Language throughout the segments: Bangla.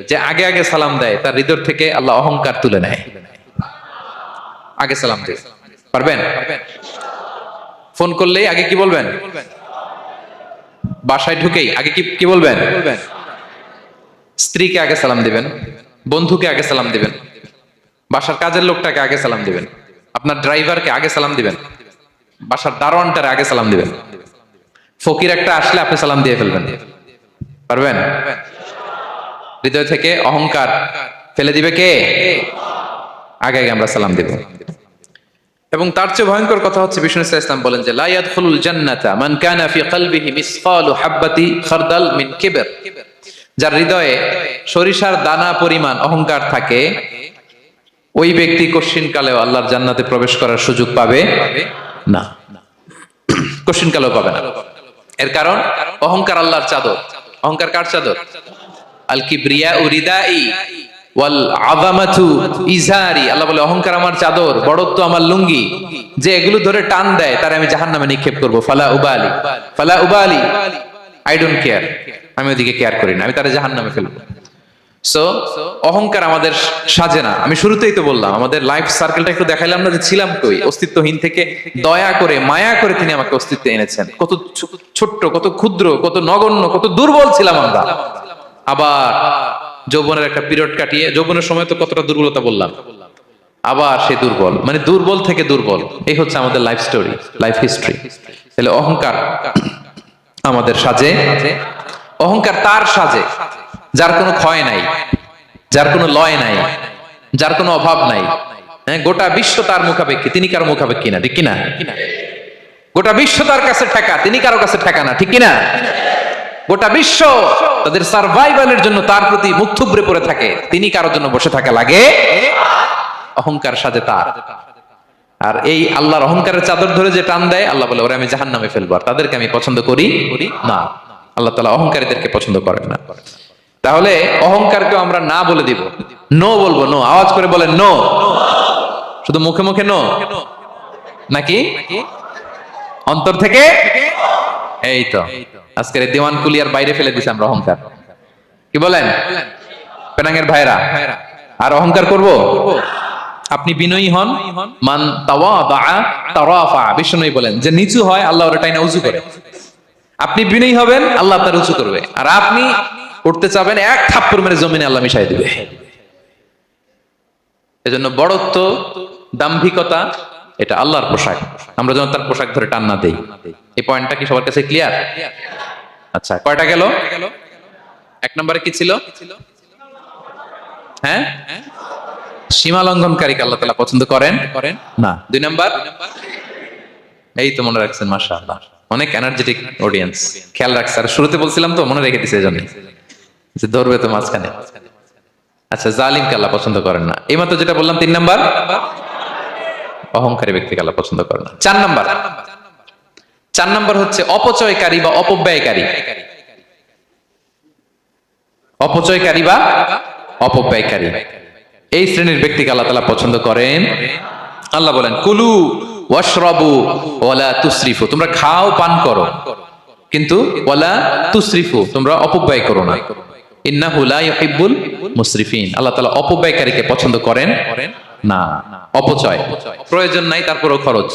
যে আগে আগে সালাম দেয় তার হৃদয় থেকে আল্লাহ অহংকার তুলে নেয়। আগে সালাম দেয় পারবেন? ফোন করলেই আগে কি বলবেন? বাসায় ঢুকেই আগে কি বলবেন? স্ত্রীকে আগে সালাম দিবেন, বন্ধুকে আগে সালাম দিবেন, বাসার কাজের লোকটাকে আগে সালাম দিবেন, আপনার ড্রাইভারকে আগে সালাম দিবেন, বাসার দারোয়ানটারে আগে সালাম দিবেন। ফকির একটা আসলে আপনি সালাম দিয়ে ফেলবেন। পারবেন? হৃদয় থেকে অহংকার ফেলে দিবে কে? আগে আগে আমরা সালাম দিব। এবং তার চেয়ে ভয়ঙ্কর কথা হচ্ছে বিষ্ণু ইসলাম বলেন যে লা ইয়াদখুলুল জান্নাতা মান কানা ফি কলবিহি মিসকালু হাববাতি খারদাল মিন কিবর। যার হৃদয়ে সরিষার দানা পরিমাণ অহংকার থাকে ওই ব্যক্তি কশিনকালেও আল্লাহর জান্নাতে প্রবেশ করার সুযোগ পাবে না। কশিনকালেও পাবে না। এর কারণ অহংকার আল্লাহর চাদর। অহংকার কার চাদর? আল কিবরিয়া উরিদাই ওয়াল আযামাতু ইজারি। আল্লাহ বলে অহংকার আমার চাদর, বড়ত্ব আমার লুঙ্গি। যে এগুলো ধরে টান দেয় তারে আমি জাহান্নামে নিক্ষেপ করব। ফালা উবালি, ফালা উবালি, আই ডোন্ট কেয়ার। আমি ওদিকে কেয়ার করি না, আমি তারে জাহান্নামে ফেলবো। সো অহংকার আমাদের সাজে না। আমি শুরুতেই তো বললাম আমাদের লাইফ সার্কেলটা একটু দেখাইলাম না যে ছিলাম কই, অস্তিত্বহীন থেকে দয়া করে মায়া করে তিনি আমাকে অস্তিত্বে এনেছেন। কত ছোট্ট, কত ক্ষুদ্র, কত নগণ্য, কত দুর্বল ছিলাম আমরা। আবার যৌবনের একটা পিরিয়ড কাটিয়ে, যৌবনের সময় তো কতটা দুর্বলতা বললাম, আবার সে দুর্বল, মানে দুর্বল থেকে দুর্বল। এই হচ্ছে আমাদের লাইফ স্টোরি, লাইফ হিস্ট্রি। তাহলে অহংকার আমাদের সাজে, অহংকার তার সাজে যার কোনো ক্ষয় নাই, যার কোনো লয় নাই, যার কোনো অভাব নাই। হ্যাঁ, গোটা বিশ্ব তার মুখাপেক্ষী, তিনি কারো মুখাপেক্ষী না, ঠিক কিনা? গোটা বিশ্ব তার কাছে ঠেকা, তিনি কারো কাছে ঠেকা না, ঠিক কিনা? গোটা বিশ্ব তাদের সার্ভাইভালের জন্য তার প্রতি মুখ থুবড়ে পড়ে থাকে, তিনি কারোর জন্য বসে থাকা লাগে। অহংকার সাজে তার। আর এই আল্লাহর অহংকারের চাদর ধরে যে টান দেয়, আল্লাহ বলে ওরা আমি জাহান্নামে ফেলবো, আর তাদেরকে আমি পছন্দ করি না। আল্লাহ তাআলা অহংকারীদেরকে পছন্দ করেন না। তাহলে অহংকারকে আমরা না বলে দিব, নো বলবো, নো। আওয়াজ করে বলেন নো। শুধু মুখে মুখে নো নাকি অন্তর থেকে? এই তো আজকের দিওয়ান কুলিয়ার বাইরে ফেলে দিছি আমরা অহংকার। কি বলেন পেনাঙ্গের ভাইরা? আর অহংকার করব? আপনি বিনয়ী হন। মান তাওয়াদা তারাফা। বিষ্ণু বলেন যে নিচু হয় আল্লাহ ওর টাইনা উঁচু করে। আপনি বিনয়ী হবেন, আল্লাহ আপনার উঁচু করবে। আর আপনি উঠতে চাবেন, এক থাপ্পড় মেরে জমিনে আল্লাহ মিশাই দিবে। এজন্য বড়ত্ব, দাম্ভিকতা এটা আল্লাহর পোশাক। আমরা যেন তার পোশাক ধরে টান না দেই। এই পয়েন্টটা কি সবার কাছে ক্লিয়ার? আচ্ছা, কয়টা গেল? এক নম্বরে কি ছিল? হ্যাঁ, সীমা লঙ্ঘনকারীকে আল্লাহ তাআলা পছন্দ করেন না। দুই নাম্বার, এই তো মনে রাখছেন, মাশাআল্লাহ, অনেক এনার্জেটিক অডিয়েন্স, খেয়াল রাখছে। আর শুরুতে বলছিলাম তো, মনে রেখে দিছে এজন্য যে ধরবে তো মাঝখানে। আচ্ছা, জালিমকে আল্লাহ পছন্দ করেন না। এইমাত্র যেটা বললাম, তিন নাম্বার, অহংকারী ব্যক্তিকে আল্লাহ পছন্দ করেন না। চার নাম্বার হচ্ছে অপচয়কারী বা অপব্যয়কারী। অপচয়কারী বা অপব্যয়কারী, এই শ্রেণীর ব্যক্তিকে আল্লাহ তাআলা পছন্দ করেন। আল্লাহ বলেন কুলু ওয়াশরাবু ওয়ালা তুসরিফু। তোমরা খাও, পান করো, কিন্তু ওয়ালা তুসরিফু, তোমরা অপব্যয় করো না। ইন্নাহু লা ইউহিব্বুল মুসরিফিন। আল্লাহ তাআলা অপব্যয়কারীকে পছন্দ করেন না। অপচয়, প্রয়োজন নাই তারপরও খরচ,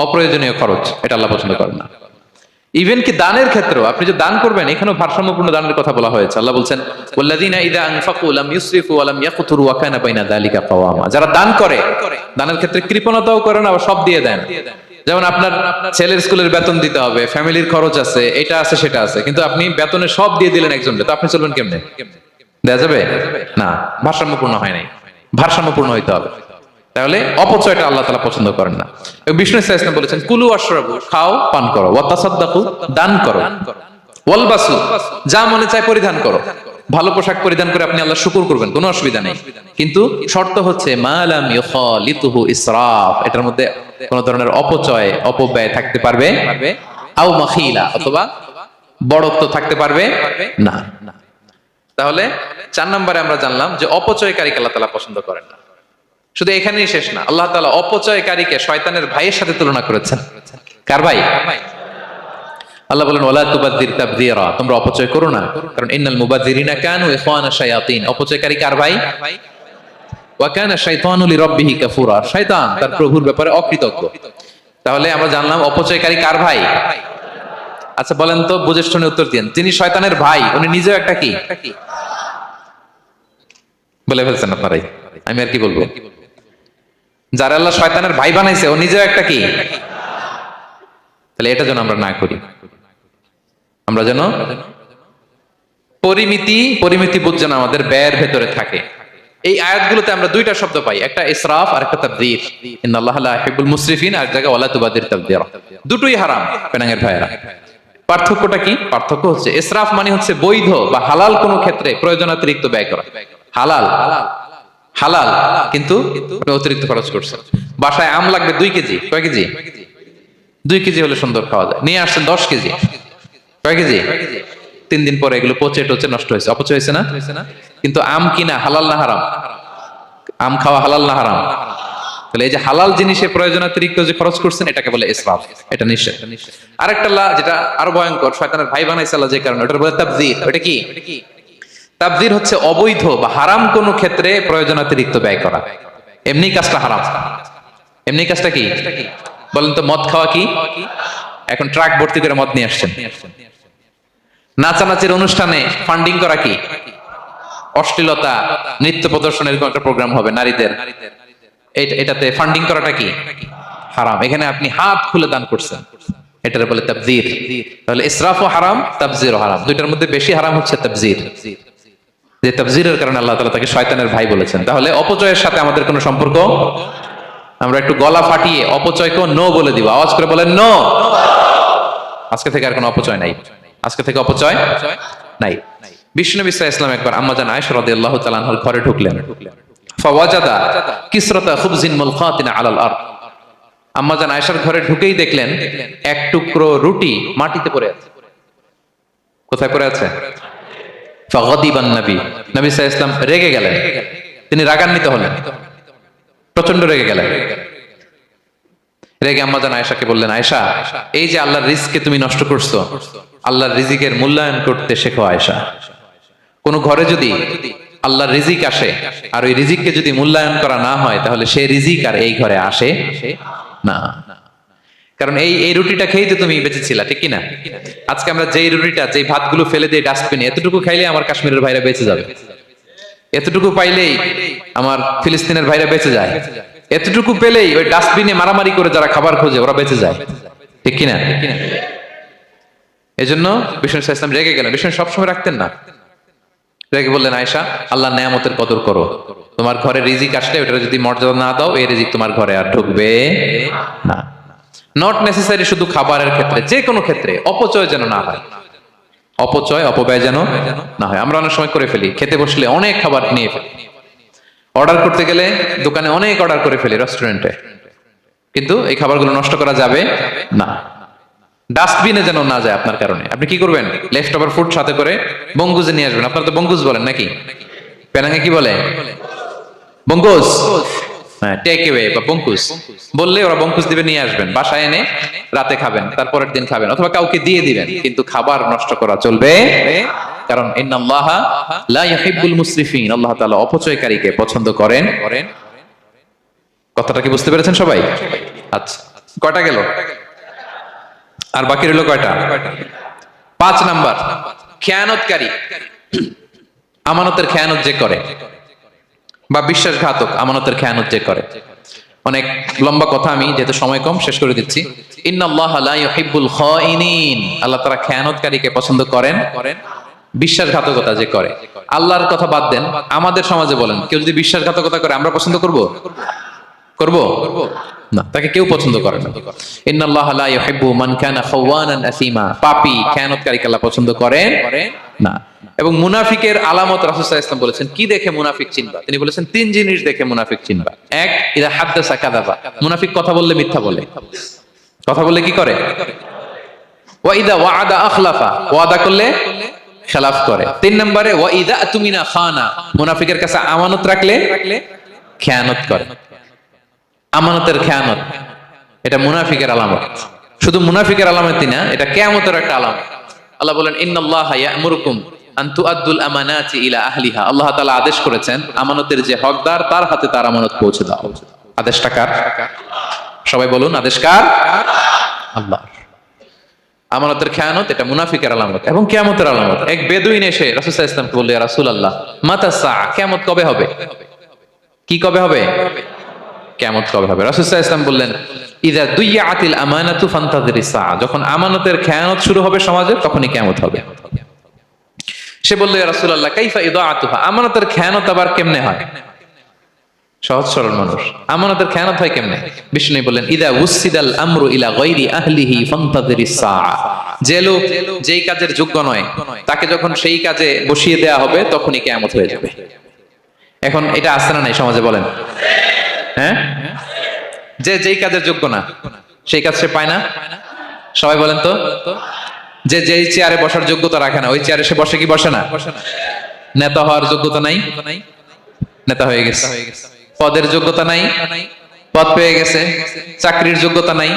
অপ্রয়োজনীয় খরচ, এটা আল্লাহ পছন্দ করেন না। ইভেন কি দানের ক্ষেত্রেও, আপনি যে দান করবেন, এখানেও ভারসাম্যপূর্ণ দানের কথা বলা হয়েছে। আল্লাহ বলছেন ওয়াল্লাযীনা ইযা আনফাকু লাম ইউসরিফু ওয়া লাম ইয়াকতুরু ওয়া কানা বাইনা যালিকা কাওয়ামা। যারা দান করে, দানের ক্ষেত্রে কৃপণতাও করে না, আবার সব দিয়ে দেন। যেমন আপনার ছেলের স্কুলের বেতন দিতে হবে, ফ্যামিলির খরচ আছে, এটা আছে সেটা আছে, কিন্তু আপনি বেতনে সব দিয়ে দিলেন একজনকে, তো আপনি চলবেন কেমনে? দেয়া যাবে না। ভারসাম্যপূর্ণ হয় নাই, ভারসাম্যপূর্ণ হইতে হবে। তাহলে অপচয়টা আল্লাহ তাআলা পছন্দ করেন না। বিষ্ণু ইসলাম বলেছেন কুলু ওয়াশরাবু, খাও, পান করো, ওয়া তাসাদ্দাকু, দান করো, ওয়ালবাসু, যা মনে চায় পরিধান করো। ভালো পোশাক পরিধান করে আপনি আল্লাহর শুকর করবেন, কোনো অসুবিধা নেই। কিন্তু শর্ত হচ্ছে মা লাম ইউখালিতুহু ইসরাফ, এটার মধ্যে কোন ধরনের অপচয়, অপব্যয় থাকতে পারবে আও মাখিলা, অথবা বড়ত্ব থাকতে পারবে না। তাহলে 4 নম্বরে আমরা জানলাম যে অপচয়কারীকে আল্লাহ তাআলা পছন্দ করেন না। শুধু এখানেই শেষ না, আল্লাহ তাআলা অপচয়কারীকে শয়তানের ভাইয়ের সাথে তুলনা করেছেন। কার ভাই? আল্লাহ বলেন ওয়ালা তুবাযযির তাবযীরা, তোমরা অপচয় করো না, কারণ ইন্নাল মুবাযযিরিনা কানু ইখওয়ানা শায়াতিন, অপচয়কারী কার ভাই? ওয়া কানা শাইতানু লিরাব্বিহি কাফুরা, শয়তান তার প্রভুর ব্যাপারে অকৃতজ্ঞ। তাহলে আমরা জানলাম অপচয়কারী কার ভাই? আচ্ছা বলেন তো, বুঝে শুনে উত্তর দিন, যিনি শয়তানের ভাই উনি নিজেও একটা কি? বলে ফেলছেন আপনারাই, আমি আর কি বলবো। যারা আল্লাহ শয়তানের ভাই বানাইছে ও নিজেও একটা কি? তাহলে এটা যেন আমরা না করি, আমরা যেন পরিমিতি বোধ যেন আমাদের ব্যয়ের ভেতরে থাকে। এই আয়াতগুলোতে আমরা দুইটা শব্দ পাই, একটা ইসরাফ আর একটা তাবযীর। ইন্নাল্লাহা লা ইউহিব্বুল মুসরিফিন, আর জায়গা ওয়ালা তুবাযযির তাবযীরা। দুটোই হারাম পেনাঙ্গের ভাইয়েরা। পার্থক্যটা কি? পার্থক্য হচ্ছে ইসরাফ মানে হচ্ছে বৈধ বা হালাল কোনো ক্ষেত্রে প্রয়োজনাতিরিক্ত ব্যয় করা। হালাল হালাল কিন্তু অতিরিক্ত খরচ করছে। বাসায় আম লাগবে 2 কেজি, কয় কেজি? 2 কেজি হলে সুন্দর খাওয়া যায়, নিয়ে আসছেন 10 কেজি, কয় কেজি? 3 দিন পরে এগুলো পচে টচে নষ্ট হয়েছে, অপচয় হয়েছে না? কিন্তু আম কিনা হালাল না হারাম? আম খাওয়া হালাল না হারাম? তাহলে এই যে হালাল জিনিসে প্রয়োজনাতিরিক্ত যে খরচ করছেন এটাকে বলে ইসরাফ, এটা নিষেধ। আরেকটা যেটা আরো ভয়ঙ্কর, শয়তানের ভাই বানাইছে আল্লাহ যে কারণে, ওটা বলে তাবযীর। ওটা কি? তাবযীর হচ্ছে অবৈধ বা হারাম কোন ক্ষেত্রে প্রয়োজনাতিরিক্ত ব্যয় করা। এমনি কাজটা হারাম, এমনি কাজটা কি? বলেন তো, মদ খাওয়া কি? এখন ট্রাক ভর্তি করে মদ নিয়ে আসছেন। নাচানাচির অনুষ্ঠানে ফান্ডিং করা কি? অশ্লীলতা, নৃত্য প্রদর্শনের একটা প্রোগ্রাম হবে নারীদের, এটাতে ফান্ডিং করাটা কি? হারাম। এখানে আপনি হাত খুলে দান করছেন, এটার বলে তাবযীর। তাহলে ইসরাফও হারাম, তাবযীরও হারাম। দুইটার মধ্যে বেশি হারাম হচ্ছে তাবযীর। যে তাবযীরের কারণে আল্লাহ তাআলা তাকে শয়তানের ভাই বলেছেন। তাহলে অপচয়ের সাথে আমাদের কোনো সম্পর্ক, আমরা একটু গলা ফাটিয়ে অপচয়কে নো বলে দিব, আওয়াজ করে বলেন নো। আজকে থেকে আর কোনো অপচয় নাই, আজকে থেকে অপচয় নাই। বিশ্বনবী সাল্লাল্লাহু আলাইহি ওয়াসাল্লাম একবার আম্মাজান আয়েশা রাদিয়াল্লাহু তাআলা আনহার ঘরে ঢুকলেন। ফাওয়াজাদা কিসরাতা খুবজিন মুলকাতিন আলাল আরদ। আম্মাজান আয়েশার ঘরে ঢুকেই দেখলেন এক টুকরো রুটি মাটিতে পড়ে আছে। কোথায় পড়ে আছে? ফাগাদিবান নবী, নবী সাল্লাল্লাহু আলাইহি ওয়াসাল্লাম রেগে গেলেন, তিনি রাগান্বিত হলেন, প্রচন্ড রেগে গেলেন। রেগে আম্মাজান আয়েশাকে বললেন, আয়েশা, এই যে আল্লাহর রিজকে তুমি নষ্ট করছো, আল্লাহর রিজিকের মূল্যায়ন করতে শেখো আয়েশা। কোন ঘরে যদি আল্লাহর রিজিক আসে আর ওই রিজিককে যদি মূল্যায়ন করা না হয়, তাহলে সেই রিজিক আর এই ঘরে আসে না। কারণ এই রুটিটা খেয়েই তো তুমি বেঁচেছিলা, ঠিক কিনা? আজকে আমরা যেই রুটিটা, যেই ভাতগুলো ফেলে দিই ডাস্টবিনে, এতটুকু খাইলে আমার কাশ্মীরের ভাইরা বেঁচে যাবে, এতটুকু পাইলেই আমার ফিলিস্তিনের ভাইরা বেঁচে যায়, এতটুকু পেলেই ওই ডাস্টবিনে মারামারি করে যারা খাবার খোঁজে ওরা বেঁচে যায়, ঠিক কিনা? এজন্য বিষ্ণু সাল্লাল্লাহু আলাইহি ওয়াসাল্লাম রেগে গেলেন। বিষ্ণু সবসময় রাখতেন না, রেগে বললেন, আয়েশা, আল্লাহর নেয়ামতের কদর করো, তোমার ঘরে রিজিক আসলে ওটা যদি মর্যাদা না দাও, এই রিজিক তোমার ঘরে আর ঢুকবে না। নট নেসেসারি শুধু খাবারের ক্ষেত্রে, যে কোনো ক্ষেত্রে অপচয় যেন না হয়, অপব্যয় যেন না হয়। আমরা অনেক সময় করে ফেলি, খেতে বসলে অনেক খাবার নিয়ে ফেলি, অর্ডার করতে গেলে দোকানে অনেক অর্ডার করে ফেলি, রেস্টুরেন্টে, কিন্তু এই খাবারগুলো নষ্ট করা যাবে না। ডাস্টবিনে যেন না যায় আপনার কারণে। আপনি কি করবেন? লেফট ওভার ফুড সাথে করে বঙ্গুজে নিয়ে আসবেন। আপনারা তো বঙ্গুজ বলেন নাকি? পেনাঙ্গে কি বলে? বঙ্গুজ, হ্যাঁ, টেক অ্যাওয়ে বা বঙ্কুজ বললে ওরা বঙ্কুজ দিবে, নিয়ে আসবেন, বাসায় এনে রাতে খাবেন, তারপরের দিন খাবেন, অথবা কাউকে দিয়ে দিবেন, কিন্তু খাবার নষ্ট করা চলবে। কারণ ইন্নাল্লাহা লা ইউহিব্বুল মুসরিফিন, আল্লাহ তাআলা অপচয়কারীকে পছন্দ করেন। কথাটা কি বুঝতে পেরেছেন সবাই? আচ্ছা, কয়টা গেল? আর বাকি রইল কয়টা? 5 নাম্বার, খেয়ানতকারী। আমানতের খেয়ানত যে করে, বা বিশ্বাসঘাতক আমানতের খেয়ানত যে করে। অনেক লম্বা কথা, আমি যেহেতু সময় কম শেষ করে দিচ্ছি। ইন্নাল্লাহা লা ইউহিব্বুল খাইনিন, আল্লাহ তাআলা খেয়ানতকারীকে পছন্দ করেন। বিশ্বাসঘাতকতা যে করে, আল্লাহর কথা বাদ দেন, আমাদের সমাজে বলেন, কেউ যদি বিশ্বাসঘাতকতা করে আমরা পছন্দ করব? না, তাকে কেউ পছন্দ করে না। ইন্নাল্লাহা লা ইউহিব্বু মান কানা খাওয়ানান আসিমা, পাপী খেয়ানতকারীকে আল্লাহ পছন্দ করেন না। এবং মুনাফিকের আলামত রাসূল সাল্লাল্লাহু আলাইহি ওয়াসাল্লাম বলেছেন, কি দেখে মুনাফিক চিনবা? তিনি বলেছেন 3 জিনিস দেখে মুনাফিক চিনবা। 1, ইযা হাদাসা কাযাবা, মুনাফিক কথা বললে মিথ্যা বলে। কথা বললে কি করে? ওয়া ইযা ওয়াআদা আখলাফা, ওয়াদা করলে খেলাফ করে। 3 নম্বরে ওয়া ইযা তুমিনা খানা, মুনাফিকের কাছে আমানত রাখলে খেয়ানত করে। আমানতের খেয়ানত, এটা মুনাফিকের আলামত। শুধু মুনাফিকের আলামতই না, এটা কিয়ামতের একটা আলামত। আল্লাহ বলেন ইন্নাল্লাহা ইয়া'মুরুকুম আন তুআদ্দুল আমানাতি ইলা আহলিহা। আল্লাহ তাআলা আদেশ করেছেন আমানতের যে হকদার তার হাতে তার আমানত পৌঁছে দাও। আদেশটা কার? সবাই বলুন, আদেশ কার? আল্লাহ। আমানতের খেয়ানত এটা মুনাফিকের আলামত এবং কিয়ামতের আলামত। এক বেদুইন এসে রাসূল সাল্লাল্লাহু আলাইহি ওয়াসাল্লামকে বলল, ইয়া রাসূলুল্লাহ মাতা সাআ, কিয়ামত কবে হবে? কি কবে হবে? কিয়ামত কবে হবে? রাসূল সাল্লাল্লাহু আলাইহি ওয়াসাল্লাম বললেন, ইযা দুইয়াতিল আমানাতু ফান্তাযিরিস সাআ, যখন আমানতের খেয়ানত শুরু হবে সমাজে তখনই কিয়ামত হবে। সে বলল, ইয়া রাসূলুল্লাহ কাইফা ইদাআতুহা, আমানতের খেয়ানত আবার কেমনে হয়? সহজ সরল মানুষ, আমানতের খেয়ানত হয় কেমনে? বিষ্ণু বললেন, ইদা উসিদাল আমরু ইলা গায়রি আহলিহি ফান্তাযিরিস সাআ, যে লোক যেই কাজের যোগ্য নয় তাকে যখন সেই কাজে বসিয়ে দেয়া হবে তখনই কিয়ামত হয়ে যাবে। এখন এটা আছে না নাই সমাজে বলেন? হ্যাঁ, যে যেই কাজের যোগ্য না সেই কাজ সে পায় না। সবাই বলেন তো, যে যেই চেয়ারে বসার যোগ্যতা রাখে না ওই চেয়ারে সে বসে কি বসে না? নেতা হওয়ার যোগ্যতা নাই, নেতা হয়ে গেছে। পদের যোগ্যতা নাই, পদ পেয়ে গেছে। চাকরির যোগ্যতা নাই,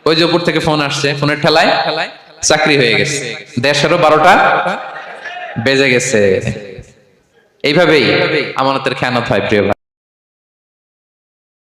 ওই যে উপর থেকে ফোন আসছে, ফোনের ঠেলায় চাকরি হয়ে গেছে। দেশেরও 12টা বেজে গেছে। এইভাবেই আমানতের খেয়ানত হয় প্রিয় ভাই।